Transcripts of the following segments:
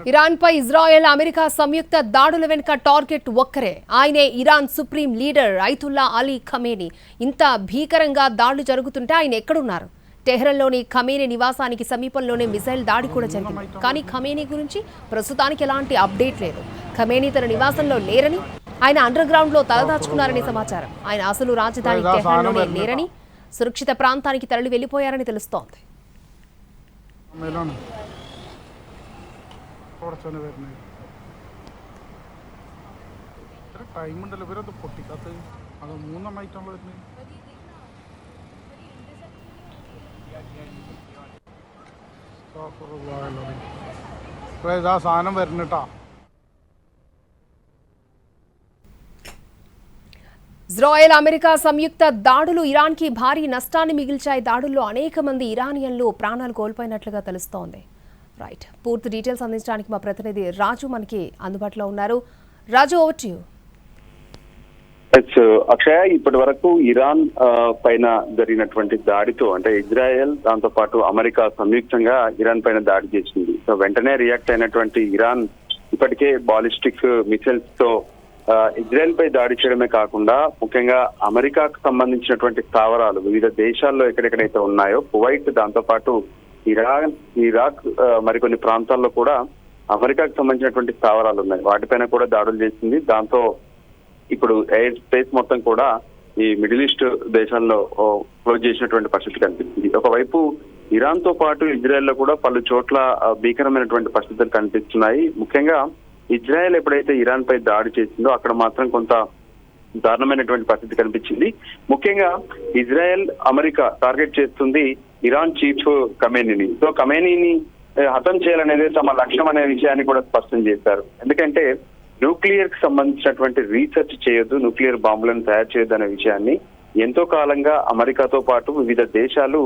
Iran పై Israel America సంయుక్త దాడుల వెనుక target ఒక్కరే. ఆయనే Iran supreme leader Ayatollah Ali Khamenei. ఇంత భీకరంగా దాడులు జరుగుతుంటే ఆయన ఎక్కడున్నారు? టెహ్రాన్లోని ఖమేనీ నివాసానికి సమీపంలోనే మిసైల్ దాడి కూడా జరిగింది. కానీ ఖమేనీ గురించి ప్రస్తుతానికి ఎలాంటి అప్డేట్ లేదు. ఖమేనీ తన నివాసంలో లేరని, ఆయన అండర్ గ్రౌండ్ లో తలదాచుకున్నారని సమాచారం. ఆయన అసలు రాజధాని టెహ్రాన్లోనే లేరని, సురక్షిత ప్రాంతానికి తరలి వెళ్లిపోయారని తెలుస్తోంది. ടൈം ഉണ്ടല്ലോ ഇവരത് പൊട്ടിക്കാത്ത അത് മൂന്നെണ്ണമായിട്ടുള്ള ആ സാധനം വരുന്നുട്ടാ. ఇజ్రాయెల్ అమెరికా సంయుక్త దాడులు ఇరాన్కి భారీ నష్టాన్ని మిగిల్చాయి. దాడుల్లో అనేక మంది ఇరానియన్లు ప్రాణాలు కోల్పోయినట్లుగా తెలుస్తోంది. రైట్, పూర్తి డీటెయిల్స్ అందించడానికి మా ప్రతినిధి రాజు మనకి అందుబాటులో ఉన్నారు. రాజు, ఓవర్ టు యు. అక్షయ, ఇప్పటి వరకు ఇరాన్ పైన జరిగినటువంటి దాడితో అంటే ఇజ్రాయెల్ దాంతో పాటు అమెరికా సంయుక్తంగా ఇరాన్ పైన దాడి చేసింది. సో వెంటనే రియాక్ట్ అయినటువంటి ఇరాన్ ఇప్పటికే బాలిస్టిక్ మిసైల్స్ తో ఇజ్రాయెల్ పై దాడి చేయడమే కాకుండా ముఖ్యంగా అమెరికాకు సంబంధించినటువంటి స్థావరాలు వివిధ దేశాల్లో ఎక్కడెక్కడైతే ఉన్నాయో కువైట్, దాంతో పాటు ఇరాన్, ఇరాక్, మరికొన్ని ప్రాంతాల్లో కూడా అమెరికాకు సంబంధించినటువంటి స్థావరాలు ఉన్నాయి. వాటిపైన కూడా దాడులు చేసింది. దాంతో ఇప్పుడు ఎయిర్ స్పేస్ మొత్తం కూడా ఈ మిడిల్ ఈస్ట్ దేశాల్లో క్లోజ్ చేసినటువంటి పరిస్థితి కనిపిస్తుంది. ఒకవైపు ఇరాన్ తో పాటు ఇజ్రాయెల్ లో కూడా పలు చోట్ల భీకరమైనటువంటి పరిస్థితులు కనిపిస్తున్నాయి. ముఖ్యంగా ఇజ్రాయెల్ ఎప్పుడైతే ఇరాన్ పై దాడి చేసిందో అక్కడ మాత్రం కొంత దారుణమైనటువంటి పరిస్థితి కనిపించింది. ముఖ్యంగా ఇజ్రాయెల్, అమెరికా టార్గెట్ చేస్తుంది ఇరాన్ చీఫ్ ఖమేనీని. సో ఖమేనీని హతం చేయాలనేది తమ లక్ష్యం అనే విషయాన్ని కూడా స్పష్టం చేశారు. ఎందుకంటే న్యూక్లియర్ కి సంబంధించినటువంటి రీసెర్చ్ చేయొద్దు, న్యూక్లియర్ బాంబులను తయారు చేయొద్దు అనే విషయాన్ని ఎంతో కాలంగా అమెరికాతో పాటు వివిధ దేశాలు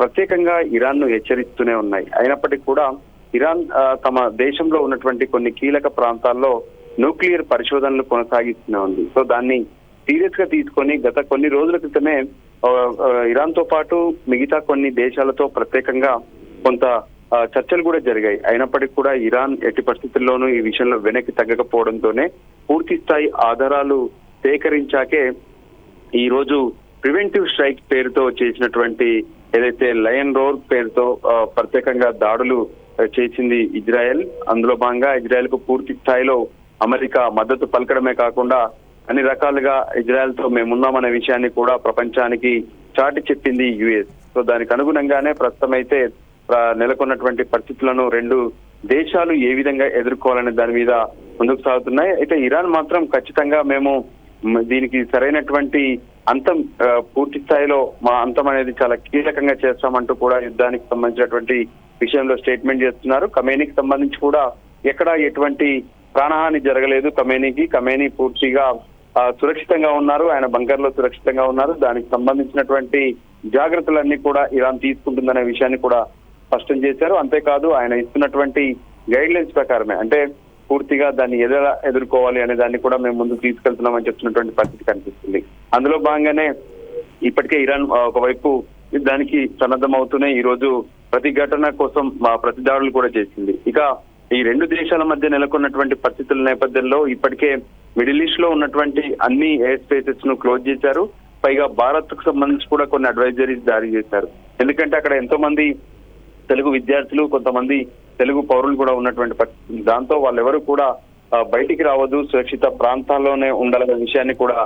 ప్రత్యేకంగా ఇరాన్ ను హెచ్చరిస్తూనే ఉన్నాయి. అయినప్పటికీ కూడా ఇరాన్ తమ దేశంలో ఉన్నటువంటి కొన్ని కీలక ప్రాంతాల్లో న్యూక్లియర్ పరిశోధనలు కొనసాగిస్తూనే ఉంది. సో దాన్ని సీరియస్ గా తీసుకొని గత కొన్ని రోజుల క్రితమే ఇరాన్ తో పాటు మిగతా కొన్ని దేశాలతో ప్రత్యేకంగా కొంత చర్చలు కూడా జరిగాయి. అయినప్పటికీ కూడా ఇరాన్ ఎట్టి పరిస్థితుల్లోనూ ఈ విషయంలో వెనక్కి తగ్గకపోవడంతోనే పూర్తి స్థాయి ఆధారాలు సేకరించాకే ఈ రోజు ప్రివెంటివ్ స్ట్రైక్ పేరుతో చేసినటువంటి ఏదైతే లయన్ రోర్ పేరుతో ప్రత్యేకంగా దాడులు చేసింది ఇజ్రాయెల్. అందులో భాగంగా ఇజ్రాయెల్ కు పూర్తి స్థాయిలో అమెరికా మద్దతు పలకడమే కాకుండా అన్ని రకాలుగా ఇజ్రాయెల్ తో మేమున్నామనే విషయాన్ని కూడా ప్రపంచానికి చాటి చెప్పింది యుఎస్. సో దానికి అనుగుణంగానే ప్రస్తుతం అయితే నెలకొన్నటువంటి పరిస్థితులను రెండు దేశాలు ఏ విధంగా ఎదుర్కోవాలనే దాని మీద ముందుకు సాగుతున్నాయి. అయితే ఇరాన్ మాత్రం ఖచ్చితంగా మేము దీనికి సరైనటువంటి అంతం, పూర్తి స్థాయిలో మా అంతం అనేది చాలా కీలకంగా చేస్తామంటూ కూడా యుద్ధానికి సంబంధించినటువంటి విషయంలో స్టేట్మెంట్ చేస్తున్నారు. ఖమేనీకి సంబంధించి కూడా ఎక్కడా ఎటువంటి ప్రాణహాని జరగలేదు. ఖమేనీ పూర్తిగా సురక్షితంగా ఉన్నారు. ఆయన బంకర్ లో సురక్షితంగా ఉన్నారు. దానికి సంబంధించినటువంటి జాగ్రత్తలన్నీ కూడా ఇరాన్ తీసుకుంటుందనే విషయాన్ని కూడా స్పష్టం చేశారు. అంతేకాదు ఆయన ఇస్తున్నటువంటి గైడ్ లైన్స్ ప్రకారమే, అంటే పూర్తిగా దాన్ని ఎలా ఎదుర్కోవాలి అనే దాన్ని కూడా మేము ముందుకు తీసుకెళ్తున్నామని చెప్తున్నటువంటి పరిస్థితి కనిపిస్తుంది. అందులో భాగంగానే ఇప్పటికే ఇరాన్ ఒకవైపు దానికి సన్నద్ధమవుతూనే ఈ రోజు ప్రతిఘటన కోసం ప్రతి దాడులు కూడా చేసింది. ఇక ఈ రెండు దేశాల మధ్య నెలకొన్నటువంటి పరిస్థితుల నేపథ్యంలో ఇప్పటికే మిడిల్ ఈస్ట్ లో ఉన్నటువంటి అన్ని ఎయిర్ స్పేసెస్ ను క్లోజ్ చేశారు. పైగా భారత్ కు సంబంధించి కూడా కొన్ని అడ్వైజరీస్ జారీ చేశారు. ఎందుకంటే అక్కడ ఎంతో మంది తెలుగు విద్యార్థులు, కొంతమంది తెలుగు పౌరులు కూడా ఉన్నటువంటి పరిస్థితి. దాంతో వాళ్ళెవరూ కూడా బయటికి రావద్దు, సురక్షిత ప్రాంతాల్లోనే ఉండాలనే విషయాన్ని కూడా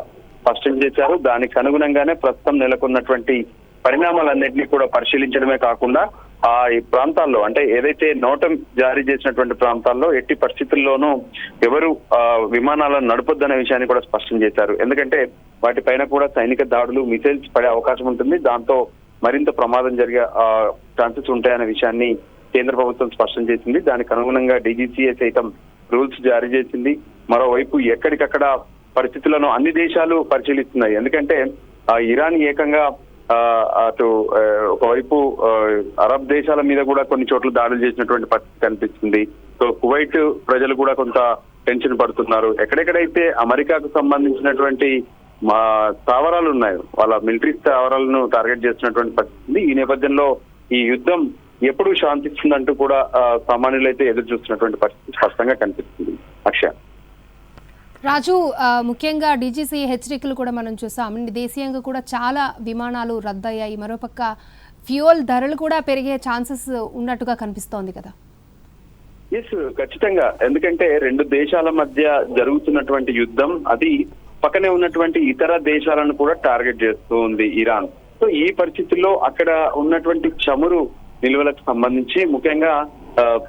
స్పష్టం చేశారు. దానికి అనుగుణంగానే ప్రస్తుతం నెలకొన్నటువంటి పరిణామాలన్నింటినీ కూడా పరిశీలించడమే కాకుండా ఈ ప్రాంతాల్లో అంటే ఏదైతే నోటం జారీ చేసినటువంటి ప్రాంతాల్లో ఎట్టి పరిస్థితుల్లోనూ ఎవరు విమానాలను నడపొద్దనే విషయాన్ని కూడా స్పష్టం చేశారు. ఎందుకంటే వాటిపైన కూడా సైనిక దాడులు, మిసైల్స్ పడే అవకాశం ఉంటుంది. దాంతో మరింత ప్రమాదం జరిగే ఛాన్సెస్ ఉంటాయనే విషయాన్ని కేంద్ర ప్రభుత్వం స్పష్టం చేసింది. దానికి అనుగుణంగా డీజీసీఏ సైతం రూల్స్ జారీ చేసింది. మరోవైపు ఎక్కడికక్కడ పరిస్థితులను అన్ని దేశాలు పరిశీలిస్తున్నాయి. ఎందుకంటే ఇరాన్ ఏకంగా అటు ఒకవైపు అరబ్ దేశాల మీద కూడా కొన్ని చోట్ల దాడులు చేసినటువంటి పరిస్థితి కనిపిస్తుంది. సో కువైట్ ప్రజలు కూడా కొంత టెన్షన్ పడుతున్నారు. ఎక్కడెక్కడైతే అమెరికాకు సంబంధించినటువంటి స్థావరాలు ఉన్నాయో వాళ్ళ మిలిటరీ స్థావరాలను టార్గెట్ చేస్తున్నటువంటి పరిస్థితి. ఈ నేపథ్యంలో ఈ యుద్ధం ఎప్పుడు శాంతిస్తుందంటూ కూడా సామాన్యులైతే ఎదురు చూస్తున్నటువంటి పరిస్థితి స్పష్టంగా కనిపిస్తుంది. అక్షయ. రాజు, ముఖ్యంగా డీజీసీ హెచ్చరికలు కూడా మనం చూసాం. దేశీయంగా కూడా చాలా విమానాలు రద్దయ్యాయి. మరోపక్క ఫ్యూయల్ ధరలు కూడా పెరిగే ఛాన్సెస్ ఉన్నట్టుగా కనిపిస్తోంది కదా. ఎస్, ఖచ్చితంగా. ఎందుకంటే రెండు దేశాల మధ్య జరుగుతున్నటువంటి యుద్ధం అది పక్కనే ఉన్నటువంటి ఇతర దేశాలను కూడా టార్గెట్ చేస్తూ ఉంది ఇరాన్. సో ఈ పరిస్థితుల్లో అక్కడ ఉన్నటువంటి చమురు నిల్వలకు సంబంధించి ముఖ్యంగా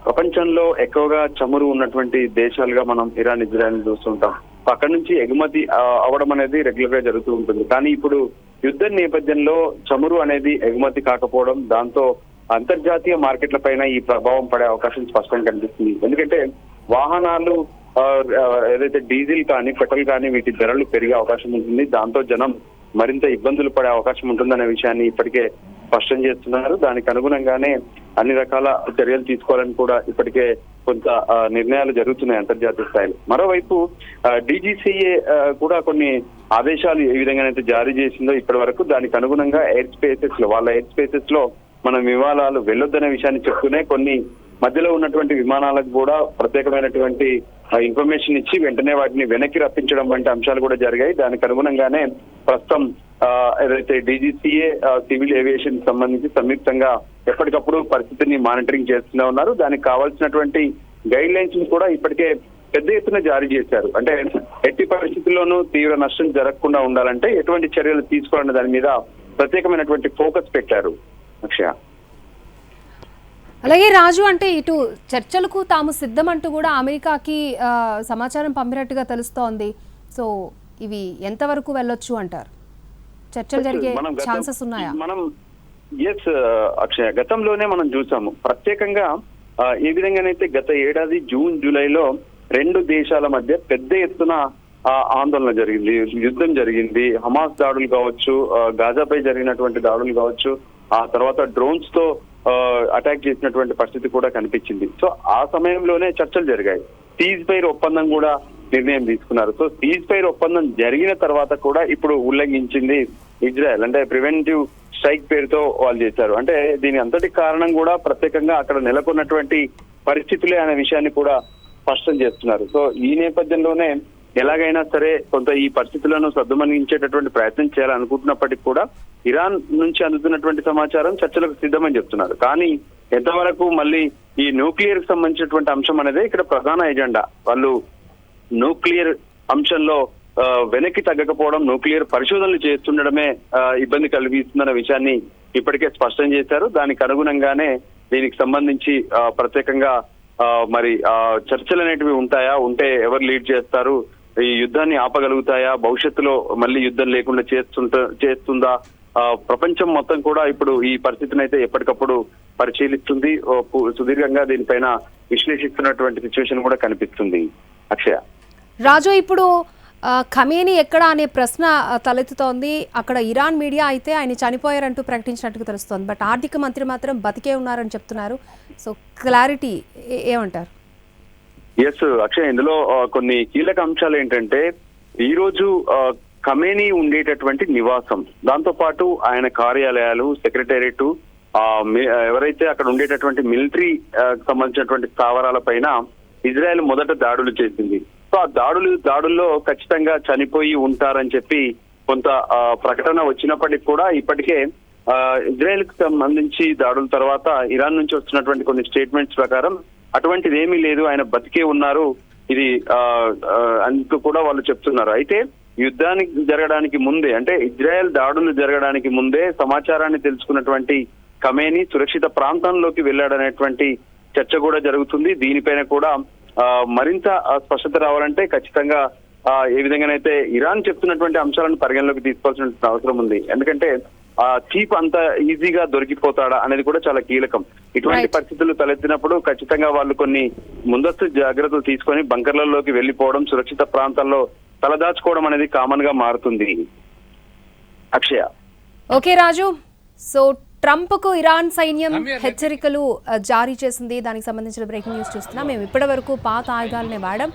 ప్రపంచంలో ఎక్కువగా చమురు ఉన్నటువంటి దేశాలుగా మనం ఇరాన్, ఇజ్రాయెల్ చూస్తుంటాం. అక్కడ నుంచి ఎగుమతి అవ్వడం అనేది రెగ్యులర్ గా జరుగుతూ ఉంటుంది. కానీ ఇప్పుడు యుద్ధ నేపథ్యంలో చమురు అనేది ఎగుమతి కాకపోవడం, దాంతో అంతర్జాతీయ మార్కెట్ల పైన ఈ ప్రభావం పడే అవకాశం స్పష్టంగా కనిపిస్తుంది. ఎందుకంటే వాహనాలు ఏదైతే డీజిల్ కానీ పెట్రోల్ కానీ వీటి ధరలు పెరిగే అవకాశం ఉంటుంది. దాంతో జనం మరింత ఇబ్బందులు పడే అవకాశం ఉంటుందనే విషయాన్ని ఇప్పటికే స్పష్టం చేస్తున్నారు. దానికి అనుగుణంగానే అన్ని రకాల చర్యలు తీసుకోవాలని కూడా ఇప్పటికే కొంత నిర్ణయాలు జరుగుతున్నాయి అంతర్జాతీయ స్థాయిలో. మరోవైపు డీజీసీఏ కూడా కొన్ని ఆదేశాలు ఏ విధంగానైతే జారీ చేసిందో ఇప్పటి వరకు దానికి అనుగుణంగా వాళ్ళ ఎయిర్ స్పేసెస్ లో మనం విమానాలు వెళ్ళొద్దనే విషయాన్ని చెప్తూనే కొన్ని మధ్యలో ఉన్నటువంటి విమానాలకు కూడా ప్రత్యేకమైనటువంటి ఇన్ఫర్మేషన్ ఇచ్చి వెంటనే వాటిని వెనక్కి రప్పించడం వంటి అంశాలు కూడా జరిగాయి. దానికి అనుగుణంగానే ప్రస్తుతం ఏదైతే డీజీసీఏ సివిల్ ఏవియేషన్ సంబంధించి సంయుక్తంగా ఎప్పటికప్పుడు పరిస్థితిని మానిటరింగ్ చేస్తూనే ఉన్నారు. దానికి కావాల్సినటువంటి గైడ్ లైన్స్ కూడా ఇప్పటికే పెద్ద ఎత్తున జారీ చేశారు. అంటే ఎట్టి పరిస్థితుల్లోనూ తీవ్ర నష్టం జరగకుండా ఉండాలంటే ఎటువంటి చర్యలు తీసుకోవాలనే దాని మీద ప్రత్యేకమైనటువంటి ఫోకస్ పెట్టారు. అక్షయ. అలాగే రాజు, అంటే ఇటు చర్చలకు తాము సిద్ధమంటూ కూడా అమెరికాకి సమాచారం పంపినట్టుగా తెలుస్తోంది. సో ఇవి ఎంతవరకు వెళ్ళొచ్చు అంటారు? చర్చలు జరిగే ఛాన్సెస్ ఉన్నాయా? ఎస్ అక్షయ, గతంలోనే మనం చూసాము. ప్రత్యేకంగా ఏ విధంగానైతే గత ఏడాది జూన్ జూలైలో రెండు దేశాల మధ్య పెద్ద ఎత్తున ఆందోళన జరిగింది, యుద్ధం జరిగింది. హమాస్ దాడులు కావచ్చు, గాజాపై జరిగినటువంటి దాడులు కావచ్చు, ఆ తర్వాత డ్రోన్స్ తో అటాక్ చేసినటువంటి పరిస్థితి కూడా కనిపించింది. సో ఆ సమయంలోనే చర్చలు జరిగాయి. సీజ్ ఫైర్ ఒప్పందం కూడా నిర్ణయం తీసుకున్నారు. సో సీజ్ ఫైర్ ఒప్పందం జరిగిన తర్వాత కూడా ఇప్పుడు ఉల్లంఘించింది ఇజ్రాయెల్. అంటే ప్రివెంటివ్ స్ట్రైక్ పేరుతో వాళ్ళు చేశారు. అంటే దీని అంతటి కారణం కూడా ప్రత్యేకంగా అక్కడ నెలకొన్నటువంటి పరిస్థితులే అనే విషయాన్ని కూడా స్పష్టం చేస్తున్నారు. సో ఈ నేపథ్యంలోనే ఎలాగైనా సరే కొంత ఈ పరిస్థితులను సద్దుమణించేటటువంటి ప్రయత్నం చేయాలనుకుంటున్నప్పటికీ కూడా ఇరాన్ నుంచి అందుతున్నటువంటి సమాచారం చర్చలకు సిద్ధమని చెప్తున్నారు. కానీ ఎంతవరకు మళ్ళీ ఈ న్యూక్లియర్ కి సంబంధించినటువంటి అంశం అనేది ఇక్కడ ప్రధాన ఎజెండా. వాళ్ళు న్యూక్లియర్ అంశంలో వెనక్కి తగ్గకపోవడం, న్యూక్లియర్ పరిశోధనలు చేస్తుండడమే ఇబ్బంది కలిగిస్తుందన్న విషయాన్ని ఇప్పటికే స్పష్టం చేశారు. దానికి అనుగుణంగానే దీనికి సంబంధించి ప్రత్యేకంగా మరి చర్చలు అనేటివి ఉంటాయా, ఉంటే ఎవరు లీడ్ చేస్తారు, ఈ యుద్ధాన్ని ఆపగలుగుతాయా, భవిష్యత్తులో మళ్ళీ యుద్ధం లేకుండా చేస్తుందా, ప్రపంచం మొత్తం కూడా ఇప్పుడు ఈ పరిస్థితిని అయితే ఎప్పటికప్పుడు పరిశీలిస్తుంది. సుదీర్ఘంగా దీనిపైన విశ్లేషిస్తున్నటువంటి సిచ్యువేషన్ కూడా కనిపిస్తుంది. అక్షయ. రాజు, ఇప్పుడు ఖమేనీ ఎక్కడ అనే ప్రశ్న తలెత్తుతోంది. అక్కడ ఇరాన్ మీడియా అయితే ఆయన చనిపోయారంటూ ప్రకటించినట్టుగా తెలుస్తోంది. బట్ ఆర్థిక మంత్రి మాత్రం బతికే ఉన్నారని చెప్తున్నారు. సో క్లారిటీ ఏమంటారు? ఎస్ అక్షయ్, ఇందులో కొన్ని కీలక అంశాలు ఏంటంటే ఈ రోజు ఖమేనీ ఉండేటటువంటి నివాసం, దాంతో పాటు ఆయన కార్యాలయాలు, సెక్రటేరియట్, ఎవరైతే అక్కడ ఉండేటటువంటి మిలిటరీ సంబంధించినటువంటి స్థావరాల పైన ఇజ్రాయెల్ మొదట దాడులు చేసింది. సో ఆ దాడుల్లో ఖచ్చితంగా చనిపోయి ఉంటారని చెప్పి కొంత ప్రకటన వచ్చినప్పటికీ కూడా ఇప్పటికే ఇజ్రాయెల్ కి సంబంధించి దాడుల తర్వాత ఇరాన్ నుంచి వస్తున్నటువంటి కొన్ని స్టేట్మెంట్స్ ప్రకారం అటువంటిది ఏమీ లేదు, ఆయన బతికే ఉన్నారు, ఇది అందుకు కూడా వాళ్ళు చెప్తున్నారు. అయితే యుద్ధానికి జరగడానికి ముందే, అంటే ఇజ్రాయెల్ దాడులు జరగడానికి ముందే సమాచారాన్ని తెలుసుకున్నటువంటి ఖమేనీ సురక్షిత ప్రాంతంలోకి వెళ్ళాడనేటువంటి చర్చ కూడా జరుగుతుంది. దీనిపైన కూడా మరింత స్పష్టత రావాలంటే ఖచ్చితంగా ఏ విధంగానైతే ఇరాన్ చెప్తున్నటువంటి అంశాలను పరిగణలోకి తీసుకోవాల్సిన అవసరం ఉంది. ఎందుకంటే చీప్ అంత ఈజీగా దొరికిపోతాడా అనేది కూడా చాలా కీలకం. ఇటువంటి పరిస్థితులు తలెత్తినప్పుడు ఖచ్చితంగా వాళ్ళు కొన్ని ముందస్తు జాగ్రత్తలు తీసుకొని బంకర్లలోకి వెళ్లిపోవడం, సురక్షిత ప్రాంతాల్లో తలదాచుకోవడం అనేది కామన్ గా మారుతుంది. అక్షయ. ఓకే రాజు, సో ట్రంప్ కు ఇరాన్ సైన్యం హెచ్చరికలు జారీ చేసింది. దానికి సంబంధించిన బ్రేకింగ్ న్యూస్ చూస్తున్నాం. మేము ఇప్పటి వరకు పాత ఆయుధాలనే వాడాం.